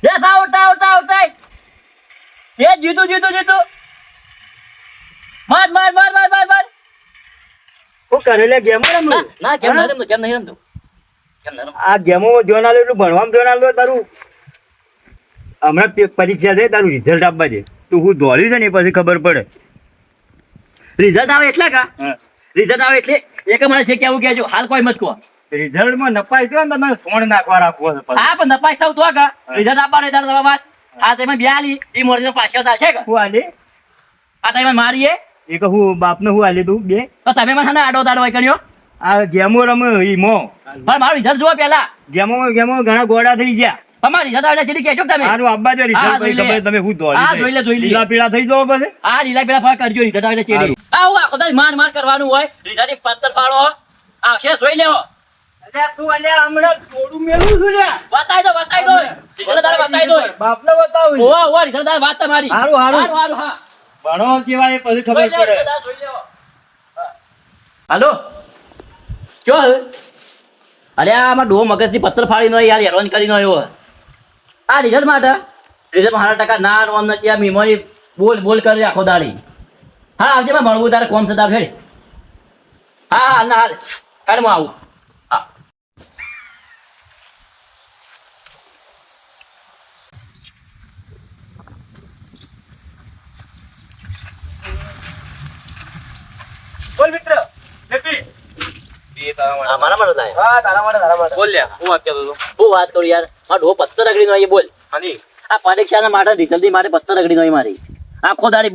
એ આવતા એ જીતું માર હું કરે લે ગેમો રમું ના કેમ નહીં રમતો આ ગેમો ધ્યાન આલો એટલું ભણવામાં ધ્યાન આલો તારું હમણાં પરીક્ષા છે તારું રિઝલ્ટ આપવા દે તું હું દોડ્યું છે ને પછી ખબર પડે રિઝલ્ટ આવે એટલે રિઝલ્ટ આવે એટલે એક મને છે કેવું કહેજો હાલ કોઈ મત કહો રિઝલ્ટમાં નપાઈ ગયો ને તમે સોણ નાખવા રાખવો છે હા પણ નપાસ થાવ તો કા રિઝલ્ટ આપવા નહીં તારા વાત આ તમે બ્યાલી ઈ મોરનો પાછો થાય છે કે હું આલી આ તમે મારીએ એક હું બાપને હું આલી તું બે તો તમે મને ના આડો તાડો કર્યો આ ગેમો રમે ઈમો પણ મારું રિઝલ્ટ જોવો પહેલા ગેમો ઘણા ગોળા થઈ ગયા તમારું રિઝલ્ટ આવે ચીડી કહેજો તમે મારું આબા જો રિઝલ્ટ પછી ખબર તમે હું દોડી હા જોઈ લે લીલા પીળા થઈ જાવ પછી હા લીલા પીળા ફરક કરજો રિઝલ્ટ આવે ચીડી આ હું આખો દાડી માર કરવાનું હોય રિઝલ્ટ ની પત્તર ફાળો આવશે જોઈ લેવો અલ્યા તું અલ્યા હમણાં થોડું મેલું છું લ્યા બતાઈ દો રિઝલ્ટ તારે બતાઈ દો બાપને બતાવું ઓ રિઝલ્ટ તારે વાત તમારી હારું હા ભણો જેવા એ પછી ખબર પડે હાલો ચો અલ્યા આમાં ડો મગજથી પત્તર ફાડી નો યાર હેરોન કરી નો આવ્યો આ રિઝલ્ટ માટે રિઝલ્ટ 100% ના નો અમને ત્યાં મેમરી બોલ કરી આખો દાડી હા આવજે માં ભણવું તારે કોમ થતા ફેર હા હાલ ના હાલ કાઢમાં આવું હા બોલ મિત્ર લેતી મારા માટે લાય હા તારા માટે બોલ લ્યા હું વાત કરતો હતો હું વાત કરું યાર આ ડો પત્તર રગડી નો બોલ હાની આ પરીક્ષાના માટે રિઝલ્ટ માટે પત્તર રગડી નો મારી આખો દાડી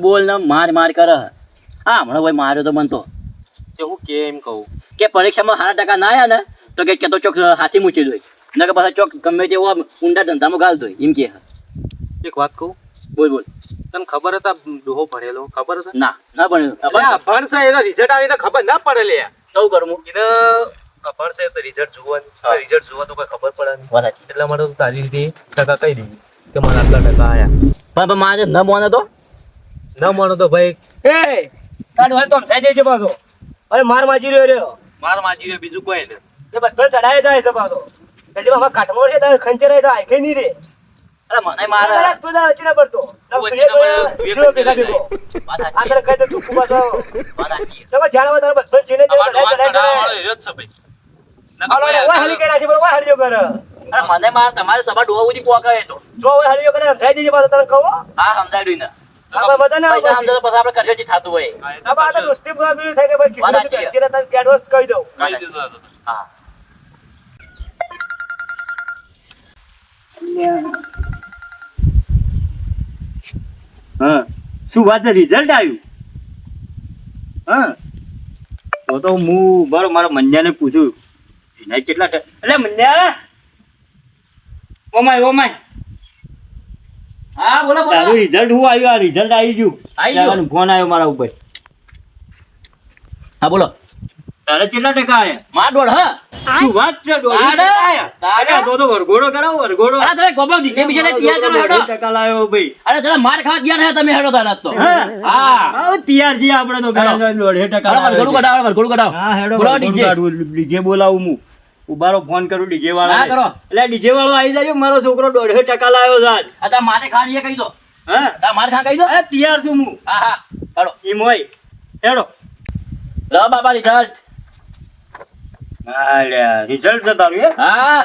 બોલ ને માર કરે હા હમણાં ભાઈ માર્યો તો બનતો કે હું કેમ કહું કે પરીક્ષામાં 100% ના આવ્યા ને તો કે તો ચોક હાથી મૂકી દો ને કે પાછા ચોક ગમે તેવો ઊંડા ધંધામાં ગાલ દો એમ કે એક વાત કહું બોલ તને ખબર હતા ડોહો ભણેલો ખબર હતા ના ભણ્યો ભણશે એનો રિઝલ્ટ આવી તો ખબર ના પડે લે શું કરું હું એને ભણશે તો રિઝલ્ટ જોવાનું રિઝલ્ટ જોવા તો કઈ ખબર પડે નહીં વાત સાચી એટલા માટે તું તારી રીતે ટકા કહી દીધી કે મારા આટલા ટકા આયા પણ મારે ન મોને તો ન માનો તો ભાઈ એ તારું હાલ તો સમજાઈ દેજે પાછો અરે માર માજી રહ્યો બીજું કોઈ નહીં એ બધો ચડાય જાય છે પાછો એટલે હવે કાટમોડ છે તારે ખંચરાય જાય કઈ નહીં રે અરે મને મારે તું તાર વચ્ચે ના પડતો આગળ કઈ તો ઠુકુ પાછો વાત સાચી ચલો જાણવા તારે બધો ચીને હાલી કર્યા છે બરોબર હાલીઓ કરે અરે મને મારે તમારે સભા ડોહા સુધી પોકાય તો જો હવે હાલીઓ કરે સમજાઈ દેજે પાછો તને કહો હા સમજાય ને આપણે બધા ના પૈસા સમજાય તો પછી આપણે કરજોથી થતું હોય આ તો દોસ્તી બરાબર થાય કે ભાઈ વાત સાચી. કિસ્મત તને એડવાન્સ કહી દઉં હા હા શું વાત છે રિઝલ્ટ આવ્યું હા તો હું મારા મન્યાને પૂછ્યું એને કેટલા એટલે મન્યા ઓમાય હા બોલો તારું રિઝલ્ટ હું આવ્યું આ રિઝલ્ટ આવી ગયું ફોન આવ્યો મારા ઉપર હા બોલો તારે કેટલા ટકા આયા માર દોડ હા શું વાત છે તો વરઘોડો કરાવો વરઘોડો અરે તમે ગોબા દીધે બીજાને તૈયાર કરો હેડો ટકા લાવ્યો ભાઈ અરે તમે માર ખાવા ગયા રહ્યા તમે હેડો તારા તો હા હા તૈયાર છીએ આપણે તો ટકા વરઘોડું કઢાવો હા હેડો બોલો ડીજે ડીજે બોલાવું હું ઉબારો ફોન કરું ડીજે વાળા હા, કરો. એટલે ડીજે વાળો આવી જાય મારો છોકરો 150% લાવ્યો છે આજ આ તા મારે ખાણીએ કહી દો હા તા મારે ખા કહી દો એ તૈયાર છું હું હા હેડો ઈ મોય હેડો લો બાબા રિઝલ્ટ આલ્યા રિઝલ્ટ છે તારું હા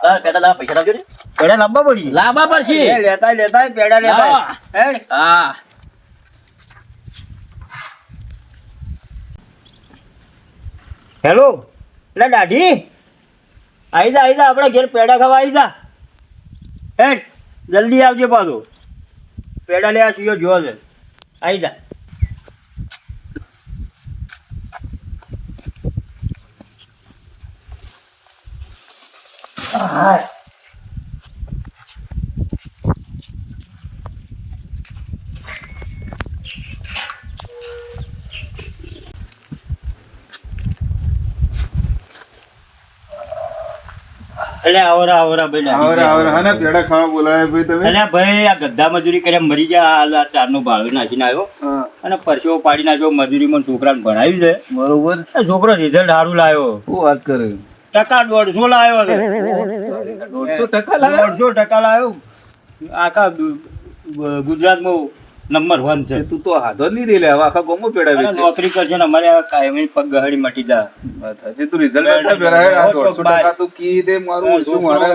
તાર પેટા લા પૈસા લાવજો ને પેડા લાવવા પડી લાવવા પડશે લેતા પેડા લેતા હેડ હા હેલો એટલે દાઢી આવી જા આપણે ઘેર પેડા ખાવા આવી જા હેડ જલ્દી આવજે પાછો પેડા લેવા સુયો જો છે આવી જા એટલે આવરા હને પેડા ખાવા બોલાવે ભાઈ તમે એટલે ભાઈ આ ગધા મજૂરી કર્યા મરી ગયા આ ચારનો ભાડું નાખીને આવ્યો હા, અને પરચો પાડી નાખ્યો મજૂરીમાં છોકરાને ભણાવ્યું છે બરોબર એ છોકરો રિઝલ્ટ સારું લાવ્યો શું વાત કરે ટકા 150 લાવ્યો છે 150% લાવ્યો? 150% લાવ્યો. આખા ગુજરાતમાં નંબર 1 છે. તું તો હાથો જ નહીં રહી લે, હવે આખા ગામમાં પેડા અને વેચે. નોકરી કરજે ને અમારે આ કાયમી પગ ગહડી મટી જાય. વાત સાચી. તું રિઝલ્ટ બતા પેલા હેડ. આ 150% તું કી દે મારું શું મારે.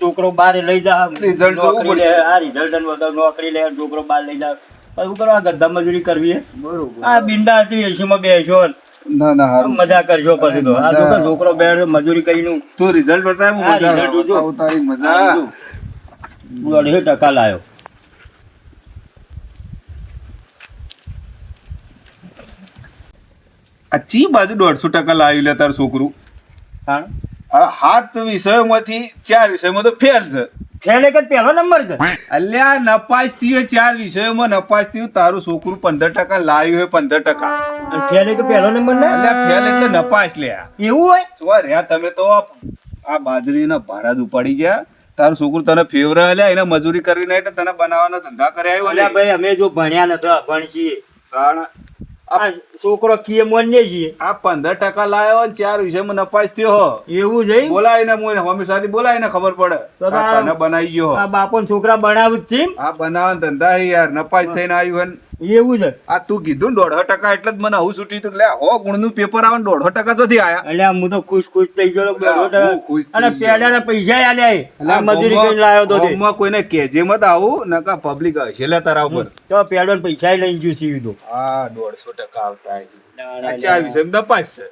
છોકરો બાર લઈ જા, રિઝલ્ટ જોવું નોકરી લે, પડશે. આ રિઝલ્ટ વગર નોકરી લે, છોકરો બાર લઈ જા. શું કરવા ગધા મજૂરી કરવી હે? બરોબર. આ બિંદા હતી એસીમાં બેસો ને ના ના હારું. મજા કરજો પછી તો. આ મજા. છોકરો બે મજૂરી કરીને તું રિઝલ્ટ બતાવ, આ મજા result જોજો. આવે. તારી મજા. 150% લાયો. આ ચી બાજુ 150% લાવ્યું લે તારું છોકરું. કારણ આ 7 વિષયોમાંથી 4 વિષયમાં તો ફેલ છે. ફેલ એક જ પહેલો નંબર છે. અલ્યા નપાસ થયો 4 વિષયોમાં નપાસ થયું. તારું છોકરું 15% લાવ્યું હોય 15%. અને ફેલ એક પહેલો નંબર ને અલ્યા ફેલ એટલે નપાસ લે. એવું હોય. શું રહ્યા તમે તો આ બાજરીના ભારા જ ઉપાડી ગયા. તારું છોકરું તને ફેવરે અલ્યા, એને મજૂરી કરવી નહીં એટલે તને બનાવવાના ધંધા કર્યા આવ્યો અલ્યા ભાઈ અમે જો ભણ્યા નતા ભણશીએ. તાણ આ છોકરો કીએ મોને છીએ. આ 15% લાવ્યો ને 4 વિષયમાં નપાસ થયો હો. એવું છે. બોલાવીને મોય મમ્મી સાથે બોલાવીને ખબર પડે. તો આ તને બનાવી ગયો હો. આ બાપો ને છોકરા બનાવું જ છે. આ બનાવવાના ધંધા હે યાર, નપાસ થઈને આવ્યું હે. એવું છે. આ તું કીધું ને 150% એટલે જ મને આવું છૂટ્યું તું. લે હો ગુણનું પેપર આવે ને 150% ચોથી આયા. એટલે હું તો ખુશ થઈ ગયો. હું ખુશ થઈ અને ગયો. પેડાના પૈસા આલ્યા એ. અલા, આ મજૂરી કરીને લાવ્યો તો તે. ગામમાં કોઈને કહેજે મત આવું નકા પબ્લિક હશે લે તારા ઉપર. તો પેડો પૈસા લઈ ગયું સીવી તો. આ 150% આવતા હે. ના, આ 4 વિષય નપાસ છે.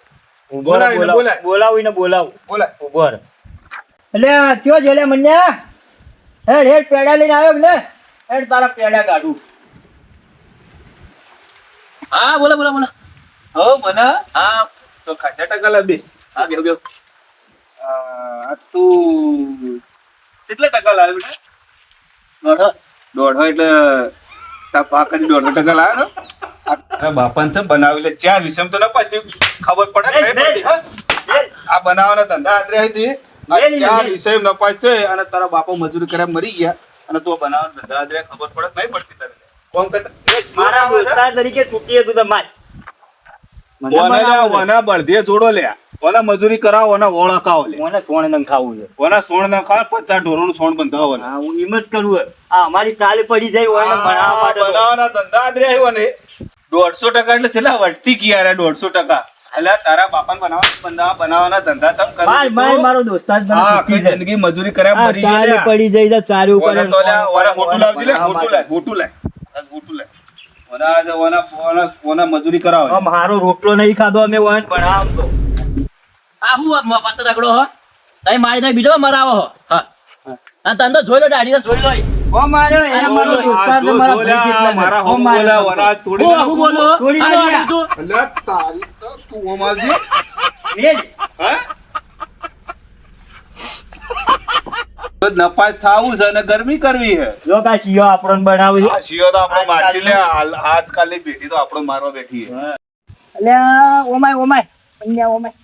બોલાવીને બોલાય. બોલાવીને બોલાવ. બોલાય. ઉભર એટલે કયો જેલે મન્યા હેડ હેડ પેડા લઈને આવ્યો ને હેડ તારા પેડા કાઢું. હા બોલો બોલો બોલો. હો મને હા તો ખાસા ટકા લા બેસ. હા બેહો બેહો. આ તું કેટલા ટકા લાવ્યો બેટા? દોઢો. 1.5 એટલે તા પાકની 1.5% લાવ્યો ને? આ તારા બાપાને છે બનાવી લે. 4 વિષય તો નપાસ થયું. ખબર પડે કે નહીં પડતી, હા? આ બનાવવાના ધંધા આદરે હતી. આ લે, લે, લે. 4 વિષય નપાસ છે અને તારા બાપા મજૂરી કર્યા મરી ગયા અને તું આ બનાવવાના ધંધા આદરે ખબર પડે કે નહીં પડતી તને? કોમ કરતા મારા દોસ્તાર તરીકે છૂટી હતું તમારે. ઓના બળદે જોડો લે. ઓના મજૂરી કરાવો, ઓના વોળ હકાવો લે. મને સોણ નંગ ખાવું છે. ઓના સોણ ના ખાવ 50 ઢોરોનું સોણ બંધાવો ને. હા હું એમ જ કરું હે. આ અમારી કાલે પડી જાય હોય ને ભણાવવા માટે તો. બનાવવાના ધંધા આદરે આવ્યો ને 150% એટલે છેલ્લા વટતી કિયા રે 150%. એટલે તારા બાપાને બનાવવાના ધંધા ચમ કરી ભાઈ ભાઈ મારો દોસ્તાર જ મને હા છૂટી આખી જાય. જિંદગી મજૂરી કર્યા આ મરી કાલે ગયા. પડી જાય છે ચાર્યું કરે ઓના તો લ્યા, ઓના હોટું લાવજી લે, હોટું લાય, હોટું લાય. આ હોટું લાય. ઓના મજૂરી કરાવો. મારો રોટલો નહીં ખાધો અમે હોય ને ભણાવતો. આ હું પત્તર રગડો હો. તમે મારી નહીં બીજો મરાવો હો. હા આ તને તો જોઈ લો દાઢી તો જોઈ લો. ઓ મારો એને મારો દોસ્તાર જો, છે, મારા જો ભાઈ લ્યા, જેટલા મારા છે. ઓ હોમ મારો બોલા, ઓના આજ તોડી હું નાખું. બોલો થોડી હાલો, વાર હાલો, તું. અલ્યા, તારી તો તું ઓમ આવજે. એ જ. હા? તો નપાસ થાવું છે અને ગરમી કરવી છે. જો કા શિયો આપણને બનાવે છે. આ શિયો તો આપણો મારસી લે. આજકાલની પેઢી તો આપણો મારવા બેઠી છે. અલ્યા ઓમાય ઓમાય અન્યા ઓમાય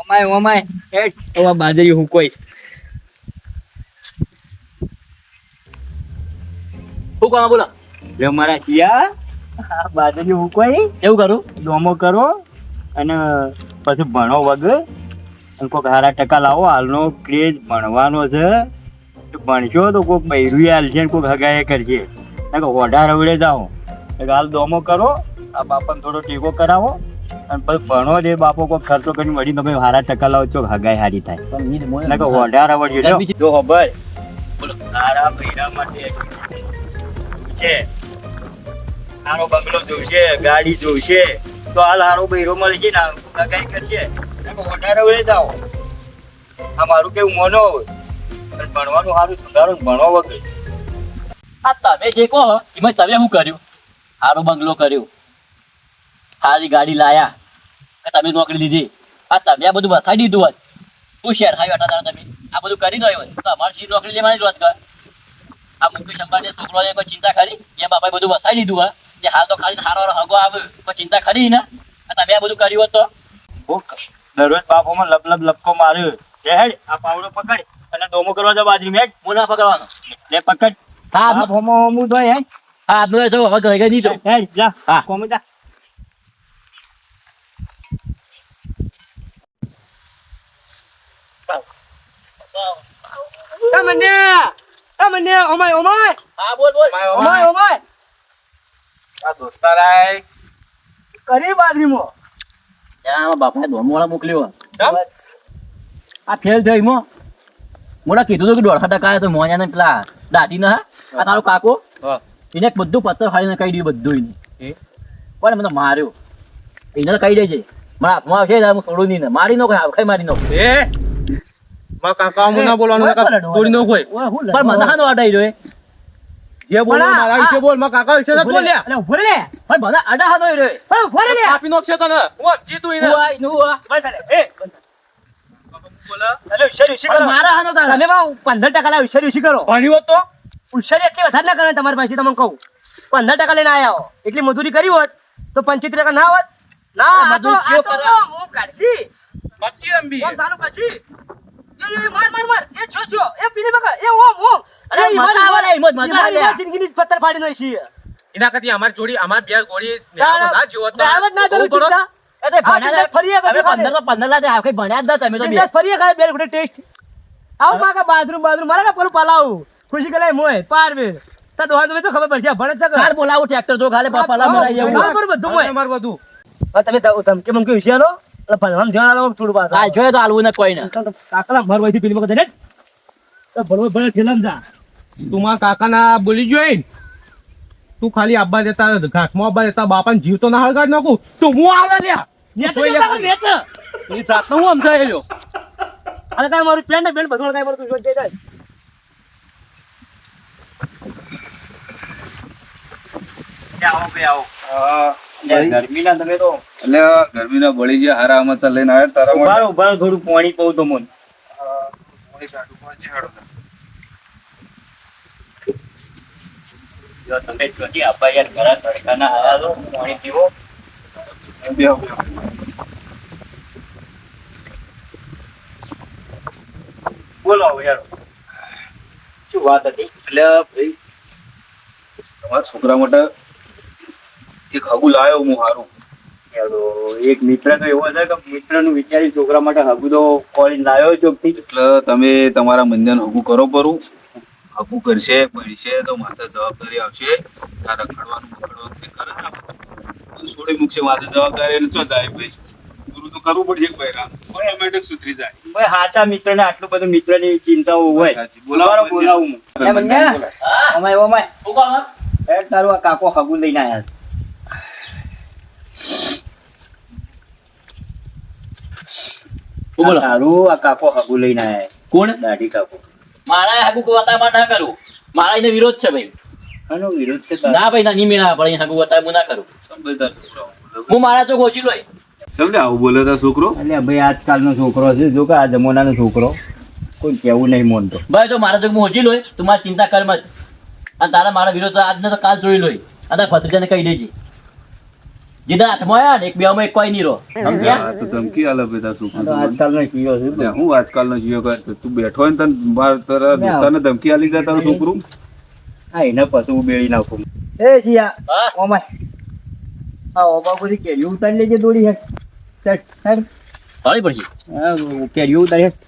ઓમાય ઓમાય એ ઓવા બાજરી હુકોઈ. શું કહો બોલો. લે મારા શિયા આ બાજરી હુકોઈ એવું કરું. ડોમો કરો અને પછી ભણો વગર અને કોઈક સારા ટકા લાવો. હાલનો ક્રેઝ ભણવાનો છે. ભણશો તો કોઈક બૈરું હાલશે ને કોઈક હગાએ કરશે. ઓઢા રવડે જાઓ હાલ ડોમો કરો. આ બાપાને થોડો ટેકો કરાવો અને પછી ભણો દે. બાપો કોઈ ખર્ચો કરીને વળી તમે સારા ટકા લાવો છો હગાઈ સારી થાય. ઓઢા રવડશે જો હો ભાઈ બોલો. સારા બૈરા માટે છે. સારો બંગલો જોઈશે, ગાડી જોઈશે તો હાલ સારો બૈરો મળી છે ને હગાઈ કરશે. ઓઢા રવડે જાઓ. આ મારું કેવું મોનો અને ભણવાનું સારું સુધારો ભણો વગર. આ તમે જે કહો એમાં તમે શું કર્યું? સારો બંગલો કર્યો, સારી ગાડી લાયા, કે તમે નોકરી લીધી. આ તમે આ બધું વસાઈ દીધું હોત. શું શેર ખાઈ બેઠા હતા તમે? આ બધું કરી દો હોય તો અમારી સીધી નોકરી લેવાની જ વાત કર. આ મુકેશ અંબાણી છોકરોને કોઈ ચિંતા ખરી? જે બાપાએ બધું વસાઈ દીધું હોય જે હાલ તો ખાલી હારો હગો આવે કોઈ ચિંતા ખરી ને? તમે આ બધું કર્યું હોત તો દરરોજ બાપોમાં લપ લપ લપકો માર્યો. હેડ આ પાવડો પકડ અને ડોમો કરવા જાવ બાજરી મેચ મુના પકડવાનો. લે પકડ. હા બાપ હોમો હોમું તો હેડ હા આજનો જો હવે ઘરે નહીં જો. હેડ જા હા. કોમે જા. હા બોલ બોલ આ દોસ્તારાય ત્યાં આમાં બાપાએ ધોનવાળા મોકલ્યો આ ફેલ થયો એમાં મોડા કીધું હતું કે 1.5% તો મોયાને પેલા દાદી ના આ તારો કાકો હા. એને બધું પત્તર ફાડીને કહી દીધું બધું એને પણ મને માર્યો એને તો કહી દેજે મારા હાથમાં આવશે ત્યારે હું છોડું નહીં ને મારી નો કોઈ આવખાઈ મારી નો કાકા ના બોલવાનું તોડી નો કોઈ પણ મને હાનો અડાઈ રહ્યો જે બોલો મારા વિશે બોલ માં કાકા વિશે પણ મને અડા હાનો રહ્યો આપી નો છે તને હું જીતું નું આ પણ મારા હાનો તારા તમે બા 15% લાવ ઉછેરી કરો ભણી હોત તો ઉછેરી એટલી વધારે ના કરે તમારી પાસે તમને કહું 15% લઈને આયા હો એટલી મજૂરી કરી હોત તો 75% ના હોત ના આ તો મજૂરી ચિયો કરે? હું કાઢશી મચ્છી રંબી કોણ ચાલુ કરશી એ માર એ છો એ પીલી બકા એ ઓમ અરે મજા આવે ને, હિંમત મજા આવે. જિંદગીની પત્તર ફાડી દઈ છે એના કરતી અમારી જોડી અમાર બે ગોળી ના, ના જીવો તો દાવત ના ચાલુ ચિંતા એ તો ભણ્યા બિંદાસ ફરીએ હવે કદી 15 તો 15 લાગે આવકે ભણ્યા જ ના તમે તો બે. બિંદાસ ફરીએ ખાય બેલ ગુડે ટેસ્ટ આવ માકા બાથરૂમ મારા કા પેલું પલાવ ખુશી કલાય મોય પાર બે તા દોહા તો ખબર પડશે ભણે છે કાલ બોલાવું ટ્રેક્ટર જો ખાલે પાપા મરાઈ હા, જવું બરોબર બધું મોય અમાર બધું તમે ધમકે મમકે વિચારો એટલે ભણવાનું ધ્યાન આલો થોડું પાસ કાલ જોયે તો આલવું ને કોઈ ને કાકલા મર વઈથી પેલી વખત ને તો ભણવો ભણે ખેલમ જા તું માં કાકા ના બોલી જોઈ તું ખાલી આબ્બા દેતા ઘાટમાં આબ્બા દેતા બાપાને જીવ તો ના હળગાડ નાખું તું હું આવે લ્યા નેચ એ જાતનો હું સમજાયેલો અને કાઈ મારું પેન્ટ ને બેલ્ટ બધું કાઈ મારું જોઈ જાય ગરમીના તમે તો એટલે ગરમીના બળી ગયા હારા આમાં લઈને આવ્યા તારા ઉભા રહો, ઉભા રહો, થોડું પાણી પાઉં તો મન જો તમે જોતી આપા યાર ઘણા તડકાના આયા છો, પાણી પીવો. બોલો હવે યાર શું વાત હતી? એટલે ભાઈ તમારા છોકરા માટે એક હગું લાવ્યો હું હારું યાર, એક મિત્ર તો એવો છે કે મિત્રનું વિચારી છોકરા માટે હગું તો કોલેજ લાવ્યો ચોકથી. એટલે તમે તમારા મંદિર હગું કરો પરું હગું કરશે પડશે તો માથે જવાબદારી આવશે આ રખડવાનું બખડવાનું જે કરે ને આપણે, બધું છોડી મૂકશે માથે જવાબદારી એને ચો જાય ભાઈ પૂરું તો કરવું પડશે બૈરા ઓટોમેટિક સુધરી જાય ભાઈ સાચા મિત્રને આટલું બધું મિત્રની ચિંતાઓ હોય. સાચી. બોલાવો બોલાવું હું. એ મંગ્યા અમાય ઓમાય હું કહું તારું આ કાકો હગું લઈને આયા છે. બોલો તારું આ કાકો હગું લઈને આયા છે. કોણ દાઢી કાકો. મારા હાકુ વાતામાં ના કરું મારા એને વિરોધ છે ભાઈ આનો વિરોધ છે તારો? ના ભાઈ ના નહીં મેળા પડે હાકુ વાતા હું ના કરું સમજદાર છોકરાઓ. હું મારા તો ગોચી લોય સમજે આવું બોલે તા છોકરો અલ્યા ભાઈ આજકાલનો છોકરો છે, જો કે આ જમાનાનો છોકરો કોઈ કેવું નહીં માનતો. ભાઈ તો મારા તો હું હોજી લોય તું મારી ચિંતા કર મત અને તારા મારા વિરોધ આજને તો કાલ જોઈ લોય અને તારા ભત્રીજાને કહી દેજે જીદા હાથમાં આવ્યા ને એક બેમાં એક કોઈ નહીં રહો સમજ્યા આ તો ધમકી આલે ભાઈ તારા આ તો છોકરો આજકાલનો કીડો છે. હું આજકાલનો જીવો કર તું બેઠો હોય ને તને બાર તારા દોસ્તારને ધમકી આલી જાય તારું છોકરું હા, એને પછી હું બેડી નાખું. એ જીયા, હા ઓમાય. આ ઓબા બધી કેરીઓ ઉતારી લેજે દોડી હેઠ. હેઠ. ભાળી પડશે હા, કેરીઓ ઉતારી હેઠ.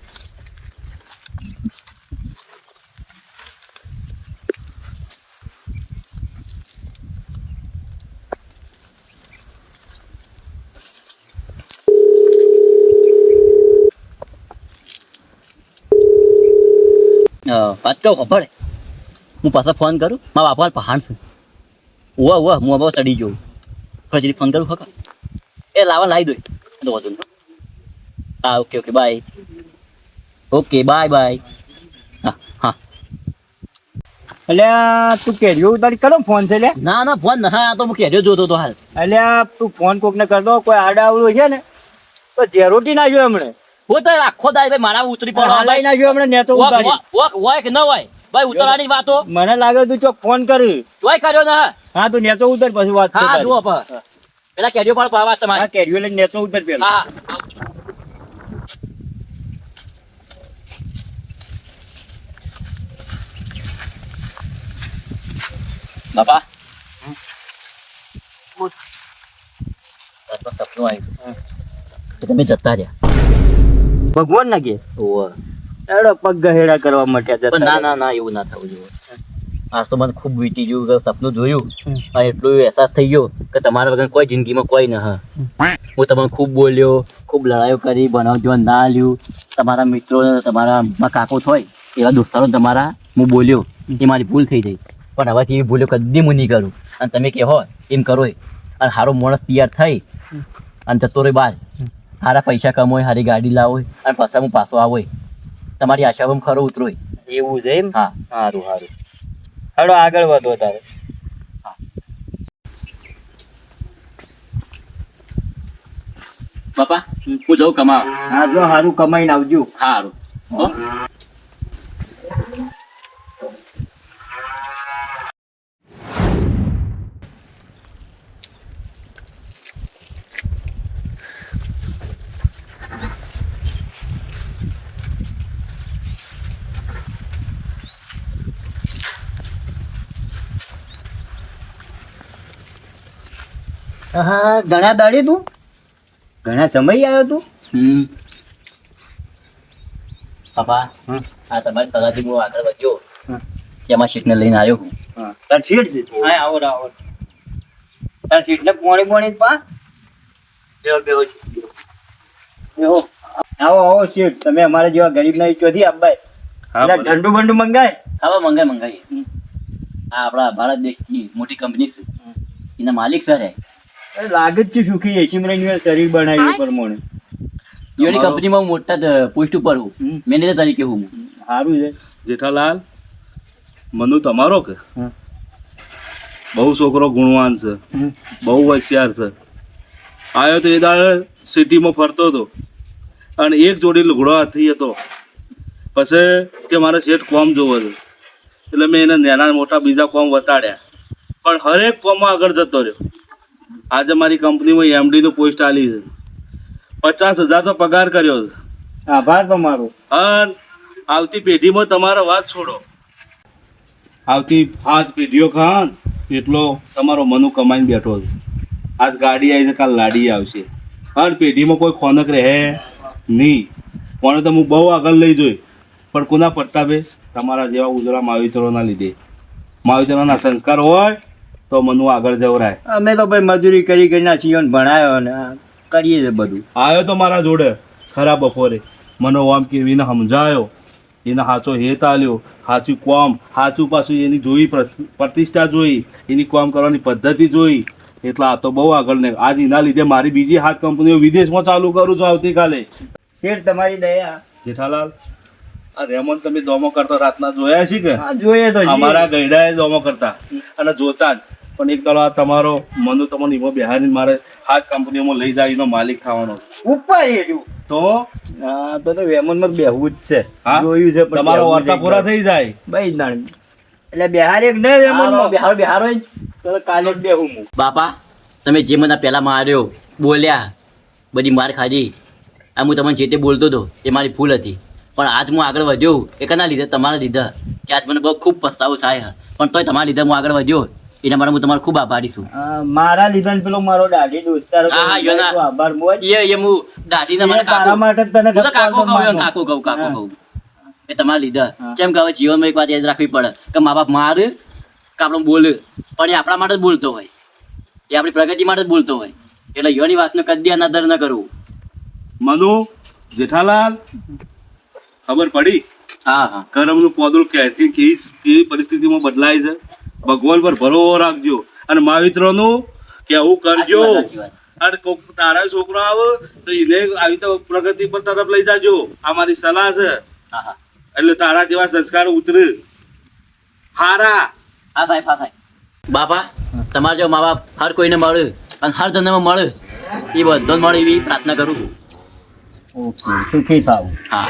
વાત કહું ખબર હું પાછો ફોન કરું મારા બાપા પહાણ છું ઓવા ઓવા હું બાબા ચડી જોઉં ફરી ફોન કરું હકા એ લાવા લાવી દો તો વધુ હા okay okay bye okay bye bye હા હા અલ્યા તું કેરીઓ ઉતારી કરો ફોન છે લે. ના ના ફોન ના તો હું કહેજો જોતો તો હાલ અલ્યા તું ફોન કોકને કરતો કોઈ આડા આવડું છે ને તો ઝેરોટી નાખ્યો હમણે. હું તો આખો દાય ભાઈ મારા ઉતરી પડો હાલાઈ નાખ્યો હમણે નેતો ઉતારી. હોય કે ન હોય ભાઈ ઉતરવાની વાતો મને લાગે તું ચોક ફોન કરી. જોઈ કર્યો ને હા તું નેચો ઉતર પછી વાત છે હા તારી. જુઓ પેલા કહેજો પણ વાત હા તમારી કેરીઓ લઈને નેચો ઉતર પેલા. હા બાપા સપનું આવ્યું તો તમે જતા રહ્યા ભગવાન ના કે ઓવ એડો પગ ગહેડા કરવા માટે પણ ના ના ના એવું ના થવું જોઈએ. આજ તો મને ખૂબ વીતી ગયું કે સપનું જોયું અને એટલું અહેસાસ થઈ ગયો કે તમારા વગર કોઈ જિંદગીમાં કોઈ ન હ. હું તમને ખૂબ બોલ્યો, ખૂબ લડાઈઓ કરી, બનાવજો ના લ્યું. તમારા મિત્રો તમારા કાકો હોય એવા દોસ્તારો તમારા હું બોલ્યો એ મારી ભૂલ થઈ ગઈ. પણ હવેથી એવી ભૂલો કદી હું નહીં કરું. અને તમે કહો એમ કરો અને સારો માણસ તૈયાર થઈ અને જતો રહે બહાર, સારા પૈસા કમાય, સારી ગાડી લાવો અને પછી હું પાછો આવો. તમારી આશામાં ખરો ઉતરો. એવું છે એમ? હા સારું સારું. હેડો આગળ વધો તારે. બાપા હું જઉં કમાવા. હા જો સારું કમાઈને આવજો. સારું હો. હા ઘણા દાડે તું ઘણા સમય આવ્યો તું. બાપા હમ. આ તમારી સલાહથી હું આગળ વધ્યો હમ. તેમાં શીટને લઈને આવ્યો હું. તાર સીટ છે. હા આવો આવો. તાર સીટ ને પોણી પા. બેહો. આવો આવો સીટ. તમે અમારા જેવા ગરીબ ના ચોથી આબાઈ. એટલે ઠંડુ બંડુ મંગાય. હવે મંગાવીએ. આ આપણા ભારત દેશની મોટી કંપની છે, એના માલિક સર હે. લાગે જ છે સુખી એસી મિનિટ શરીર બનાવ્યું પ્રમાણે. એની કંપનીમાં હું મોટા પોસ્ટ ઉપર હું, મેનેજર તરીકે હું. સારું છે. જેઠાલાલ, મનુ તમારો કે હમ. બહુ છોકરો ગુણવાન છે, બહુ હોશિયાર છે. આવ્યો તો એ દાડે સિટીમાં ફરતો હતો અને એક જોડી લુગડો હાથી હતો. પછી કે મારે શેઠ કોમ જોવો છે, એટલે મેં એને નાના મોટા બીજા કોમ વતાડ્યા, પણ હરેક કોમમાં આગળ જતો રહ્યો. આજે મારી કંપનીમાં એમડીનું પોસ્ટ આલી છે, 50,000 તો પગાર કર્યો છે. આભાર તમારો. અને આવતી પેઢીમાં તમારો વાત છોડો, આવતી 5 પેઢીઓ ખાન એટલો તમારો મનુ કમાઈને બેઠો છે. આજ ગાડી આવી છે, કાલ લાડી આવશે. હર પેઢીમાં કોઈ ખોનક રહે નહીં. કોને તો હું બહુ આગળ લઈ જોઈ, પણ કોના પ્રતાપે? તમારા જેવા ઉજળા માવિતરોના લીધે. માવિતરોના સંસ્કાર હોય તો મનુ આગળ જવરાય. અમે તો ભાઈ મજૂરી કરી કરીને જીવન ભણાયો ને આ કરીએ છે બધું. આવ્યો તો મારા જોડે ખરા બપોરે, મને આમ કેવીને સમજાયો, એને સાચો હેત આલ્યો, સાચું કોમ, સાચું પાછું એની જોઈ પ્રતિષ્ઠા જોઈ, એની કોમ કરવાની પદ્ધતિ જોઈ. એટલે આ તો બહુ આગળ ને. આજ એના લીધે મારી બીજી 7 કંપનીઓ વિદેશમાં ચાલુ કરું છું આવતીકાલે. શેઠ તમારી દયા. જેઠાલાલ, આ રેમન તમે દોમો કરતા રાતના જોયા છે કે? હા જોઈએ તો અમારા ગયડાએ દોમો કરતા અને જોતા જ. પણ એક દાડો આ તમારો મનુ તમને એમાં બેહારીને મારે 7 કંપનીઓમાં લઈ જાય એનો માલિક થવાનો ઉપર એટલું તો હા તો વેમનમાં બેહવું જ છે. હા? જોયું છે પણ તમારો બેહવું વાર્તા છે. પૂરા થઈ જાય. ભાઈ નાણ એટલે બિહાર એક ને વેમનમાં બિહારો જ. તો કાલે જ બેહું હું. બાપા તમે જે મને પહેલા માર્યો, બોલ્યા, બધી માર ખાધી, આ હું તમને જે તે બોલતો હતો તે મારી ભૂલ હતી. પણ આજ હું આગળ વધ્યો એ કના લીધે? તમારા લીધે. કે આજ મને બહુ ખૂબ પસ્તાવો થાય છે, પણ તોય તમારા લીધે હું આગળ વધ્યો એના માટે હું તમારો ખૂબ આભારી છું. મારા લીધે ને પેલો મારો દાઢી દોસ્તાર હા, હા, યોના. આભાર મોજ. એ હું દાઢીને મને તારા માટે જ તને હું તો કાકો કહું, માનો. કાકો કહું એ તમારા લીધે. કેમ કે હવે જીવનમાં એક વાત યાદ રાખવી પડે કે મા બાપ મારે કે આપણે બોલે, પણ એ આપણા માટે જ બોલતો હોય, એ આપણી પ્રગતિ માટે જ બોલતો હોય. એટલે યોની વાતનો કદી અનાદર ન કરવું. મનુ, જેઠાલાલ, ખબર પડી હા હા કરમનું પોદળું ક્યાંથી કેવી પરિસ્થિતિમાં બદલાય છે? ભગવાન પર ભરોસો રાખજો અને માવિત્રોનું કેવું કરજો. સાચી વાત. અને કોક તારા છોકરો આવે તો એને આવી તો પ્રગતિ પર તરફ લઈ જાજો. આ મારી સલાહ છે. હા હા એટલે તારા જેવા સંસ્કારો ઉતરે હારા. હા સાહેબ, હા સાહેબ. બાપા તમારા જો મા બાપ હર કોઈને મળે અને હર જન્મમાં મળે એ બધો મળે એવી પ્રાર્થના કરું છું. ઓકે સુખી થાવ. હા